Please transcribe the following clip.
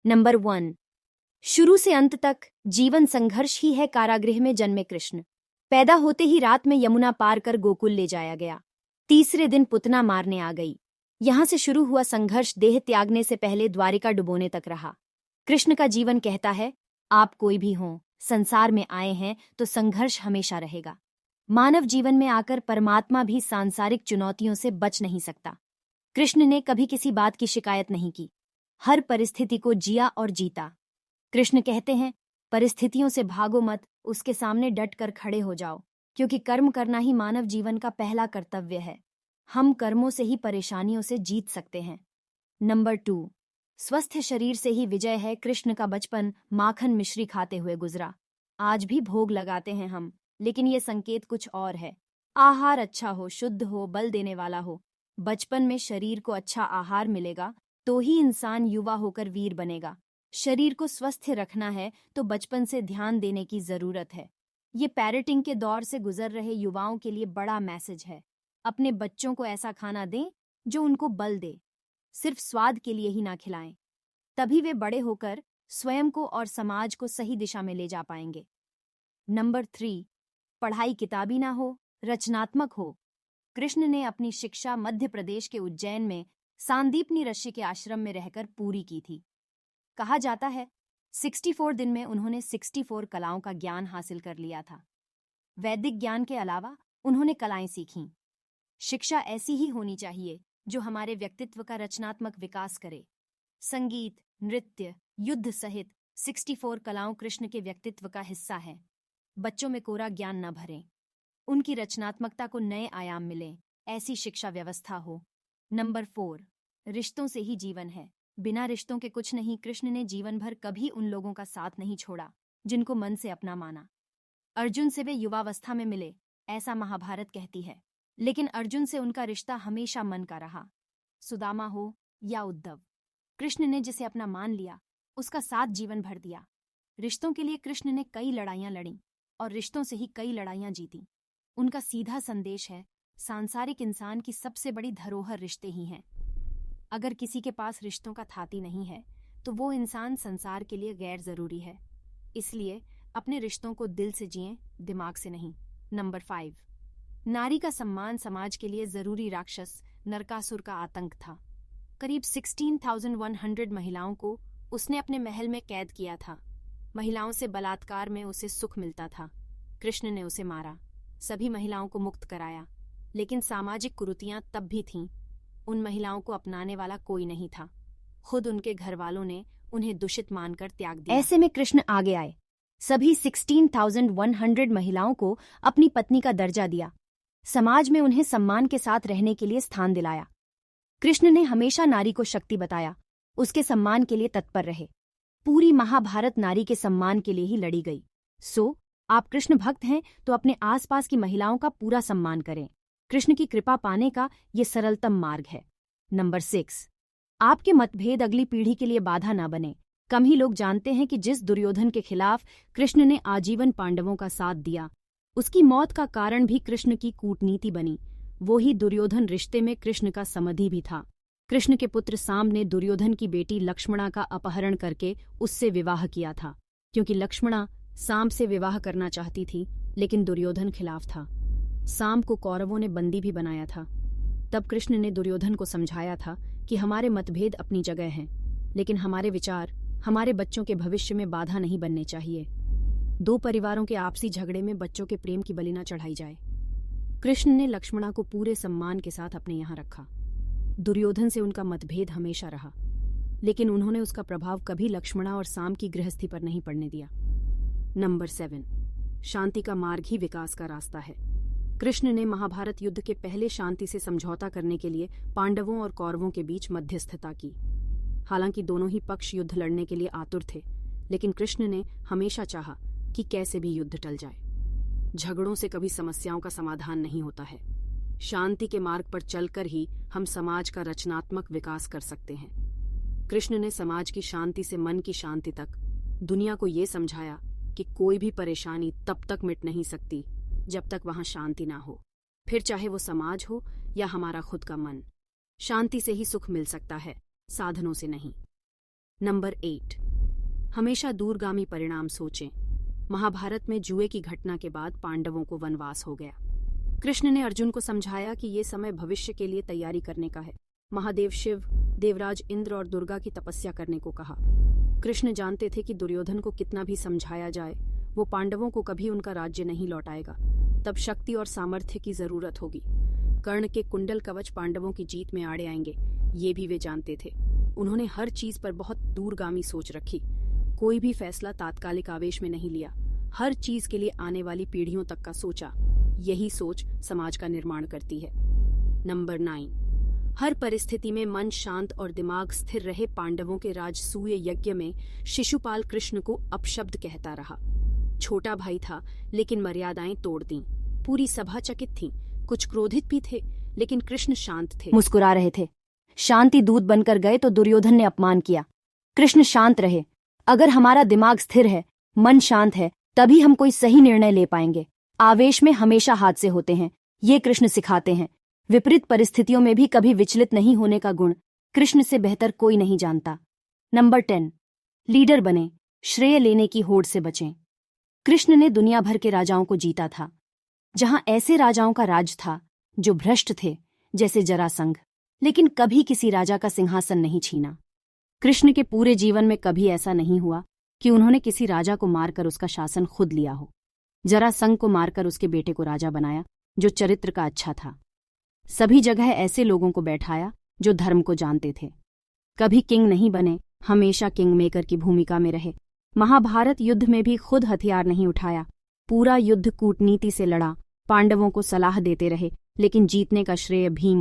Number 1। शुरू से अंत तक जीवन संघर्ष ही है। कारागृह में जन्मे कृष्ण। पैदा होते ही रात में यमुना पार कर गोकुल ले जाया गया। तीसरे दिन पुतना मारने आ गई। यहां से शुरू हुआ संघर्ष देह त्यागने से पहले द्वारिका डुबोने तक रहा। कृष्ण का जीवन कहता है, आप कोई भी हों, संसार में आए हैं तो संघर्ष हमेशा रहेगा। मानव जीवन में आकर परमात्मा भी सांसारिक चुनौतियों से बच नहीं सकता। कृष्ण ने कभी किसी बात की शिकायत नहीं की, हर परिस्थिति को जिया और जीता। कृष्ण कहते हैं, परिस्थितियों से भागो मत, उसके सामने डट कर खड़े हो जाओ, क्योंकि कर्म करना ही मानव जीवन का पहला कर्तव्य है। हम कर्मों से ही परेशानियों से जीत सकते हैं। नंबर 2। स्वस्थ शरीर से ही विजय है। कृष्ण का बचपन माखन मिश्री खाते हुए गुजरा। आज भी भोग लगाते हैं हम, लेकिन ये संकेत कुछ और है। आहार अच्छा हो, शुद्ध हो, बल देने वाला हो। बचपन में शरीर को अच्छा आहार मिलेगा तो ही इंसान युवा होकर वीर बनेगा। शरीर को स्वस्थ रखना है तो बचपन से ध्यान देने की जरूरत है। ये पेरेंटिंग के दौर से गुजर रहे युवाओं के लिए बड़ा मैसेज है। अपने बच्चों को ऐसा खाना दें जो उनको बल दे, सिर्फ स्वाद के लिए ही ना खिलाएं। तभी वे बड़े होकर स्वयं को और समाज को सही दिशा में ले जा पाएंगे। नंबर 3। पढ़ाई किताबी ना हो, रचनात्मक हो। कृष्ण ने अपनी शिक्षा मध्य प्रदेश के उज्जैन में सांदीपनी ऋषि के आश्रम में रहकर पूरी की थी। कहा जाता है 64 दिन में उन्होंने 64 कलाओं का ज्ञान हासिल कर लिया था। वैदिक ज्ञान के अलावा उन्होंने कलाएं सीखीं। शिक्षा ऐसी ही होनी चाहिए जो हमारे व्यक्तित्व का रचनात्मक विकास करे। संगीत, नृत्य, युद्ध सहित 64 कलाओं कृष्ण के व्यक्तित्व का हिस्सा हैं। बच्चों में कोरा ज्ञान न भरें, उनकी रचनात्मकता को नए आयाम मिलें, ऐसी शिक्षा व्यवस्था हो। नंबर 4। रिश्तों से ही जीवन है, बिना रिश्तों के कुछ नहीं। कृष्ण ने जीवन भर कभी उन लोगों का साथ नहीं छोड़ा जिनको मन से अपना माना। अर्जुन से वे युवावस्था में मिले, ऐसा महाभारत कहती है, लेकिन अर्जुन से उनका रिश्ता हमेशा मन का रहा। सुदामा हो या उद्धव, कृष्ण ने जिसे अपना मान लिया उसका साथ जीवन भर दिया। रिश्तों के लिए कृष्ण ने कई लड़ाइयां लड़ी और रिश्तों से ही कई लड़ाइयां जीती। उनका सीधा संदेश है, सांसारिक इंसान की सबसे बड़ी धरोहर रिश्ते ही हैं। अगर किसी के पास रिश्तों का थाती नहीं है तो वो इंसान संसार के लिए गैर जरूरी है। इसलिए अपने रिश्तों को दिल से जिएं, दिमाग से नहीं। नंबर 5। नारी का सम्मान समाज के लिए जरूरी। राक्षस नरकासुर का आतंक था। करीब 16,100 महिलाओं को उसने अपने महल में कैद किया था। महिलाओं से बलात्कार में उसे सुख मिलता था। कृष्ण ने उसे मारा, सभी महिलाओं को मुक्त कराया, लेकिन सामाजिक कुरीतियां तब भी थीं। उन महिलाओं को अपनाने वाला कोई नहीं था। खुद उनके घर वालों ने उन्हें दूषित मानकर त्याग दिया। ऐसे में कृष्ण आगे आए, सभी 16,100 महिलाओं को अपनी पत्नी का दर्जा दिया, समाज में उन्हें सम्मान के साथ रहने के लिए स्थान दिलाया। कृष्ण ने हमेशा नारी को शक्ति बताया, उसके सम्मान के लिए तत्पर रहे। पूरी महाभारत नारी के सम्मान के लिए ही लड़ी गई। सो आप कृष्ण भक्त हैं तो अपने आसपास की महिलाओं का पूरा सम्मान करें। कृष्ण की कृपा पाने का ये सरलतम मार्ग है। नंबर 6। आपके मतभेद अगली पीढ़ी के लिए बाधा ना बने। कम ही लोग जानते हैं कि जिस दुर्योधन के खिलाफ कृष्ण ने आजीवन पांडवों का साथ दिया, उसकी मौत का कारण भी कृष्ण की कूटनीति बनी। वो ही दुर्योधन रिश्ते में कृष्ण का समधि भी था। कृष्ण के पुत्र साम ने दुर्योधन की बेटी लक्ष्मणा का अपहरण करके उससे विवाह किया था, क्योंकि लक्ष्मणा साम से विवाह करना चाहती थी, लेकिन दुर्योधन खिलाफ था। साम को कौरवों ने बंदी भी बनाया था। तब कृष्ण ने दुर्योधन को समझाया था कि हमारे मतभेद अपनी जगह हैं, लेकिन हमारे विचार हमारे बच्चों के भविष्य में बाधा नहीं बनने चाहिए। दो परिवारों के आपसी झगड़े में बच्चों के प्रेम की बलि न चढ़ाई जाए। कृष्ण ने लक्ष्मणा को पूरे सम्मान के साथ अपने यहाँ रखा। दुर्योधन से उनका मतभेद हमेशा रहा, लेकिन उन्होंने उसका प्रभाव कभी लक्ष्मणा और साम की गृहस्थी पर नहीं पड़ने दिया। नंबर 7। शांति का मार्ग ही विकास का रास्ता है। कृष्ण ने महाभारत युद्ध के पहले शांति से समझौता करने के लिए पांडवों और कौरवों के बीच मध्यस्थता की। हालांकि दोनों ही पक्ष युद्ध लड़ने के लिए आतुर थे, लेकिन कृष्ण ने हमेशा चाहा कि कैसे भी युद्ध टल जाए। झगड़ों से कभी समस्याओं का समाधान नहीं होता है। शांति के मार्ग पर चलकर ही हम समाज का रचनात्मक विकास कर सकते हैं। कृष्ण ने समाज की शांति से मन की शांति तक दुनिया को ये समझाया कि कोई भी परेशानी तब तक मिट नहीं सकती जब तक वहां शांति ना हो। फिर चाहे वो समाज हो या हमारा खुद का मन, शांति से ही सुख मिल सकता है, साधनों से नहीं। नंबर 8। हमेशा दूरगामी परिणाम सोचें। महाभारत में जुए की घटना के बाद पांडवों को वनवास हो गया। कृष्ण ने अर्जुन को समझाया कि ये समय भविष्य के लिए तैयारी करने का है। महादेव शिव, देवराज इंद्र और दुर्गा की तपस्या करने को कहा। कृष्ण जानते थे कि दुर्योधन को कितना भी समझाया जाए, वो पांडवों को कभी उनका राज्य नहीं लौटाएगा। तब शक्ति और सामर्थ्य की जरूरत होगी। कर्ण के कुंडल कवच पांडवों की जीत में आड़े आएंगे, ये भी वे जानते थे। उन्होंने हर चीज पर बहुत दूरगामी सोच रखी। कोई भी फैसला तात्कालिक आवेश में नहीं लिया। हर चीज के लिए आने वाली पीढ़ियों तक का सोचा। यही सोच समाज का निर्माण करती है। नंबर 9। हर परिस्थिति में मन शांत और दिमाग स्थिर रहे। पांडवों के राजसूय यज्ञ में शिशुपाल कृष्ण को अपशब्द कहता रहा। छोटा भाई था, लेकिन मर्यादाएं तोड़ दी। पूरी सभा चकित थी। कुछ क्रोधित भी थे, लेकिन कृष्ण शांत थे, मुस्कुरा रहे थे। शांति दूत बनकर गए तो दुर्योधन ने अपमान किया। कृष्ण शांत रहे। अगर हमारा दिमाग स्थिर है, मन शांत है, तभी हम कोई सही निर्णय ले पाएंगे। आवेश में हमेशा हादसे होते हैं, ये कृष्ण सिखाते हैं। विपरीत परिस्थितियों में भी कभी विचलित नहीं होने का गुण कृष्ण से बेहतर कोई नहीं जानता। नंबर 10। लीडर बने, श्रेय लेने की होड़ से बचें। कृष्ण ने दुनिया भर के राजाओं को जीता था। जहां ऐसे राजाओं का राज था जो भ्रष्ट थे, जैसे जरासंध, लेकिन कभी किसी राजा का सिंहासन नहीं छीना। कृष्ण के पूरे जीवन में कभी ऐसा नहीं हुआ कि उन्होंने किसी राजा को मारकर उसका शासन खुद लिया हो। जरासंध को मारकर उसके बेटे को राजा बनाया, जो चरित्र का अच्छा था। सभी जगह ऐसे लोगों को बैठाया जो धर्म को जानते थे। कभी किंग नहीं बने, हमेशा किंग मेकर की भूमिका में रहे। महाभारत युद्ध में भी खुद हथियार नहीं उठाया, पूरा युद्ध कूटनीति से लड़ा। पांडवों को सलाह देते रहे, लेकिन जीतने का श्रेय भीम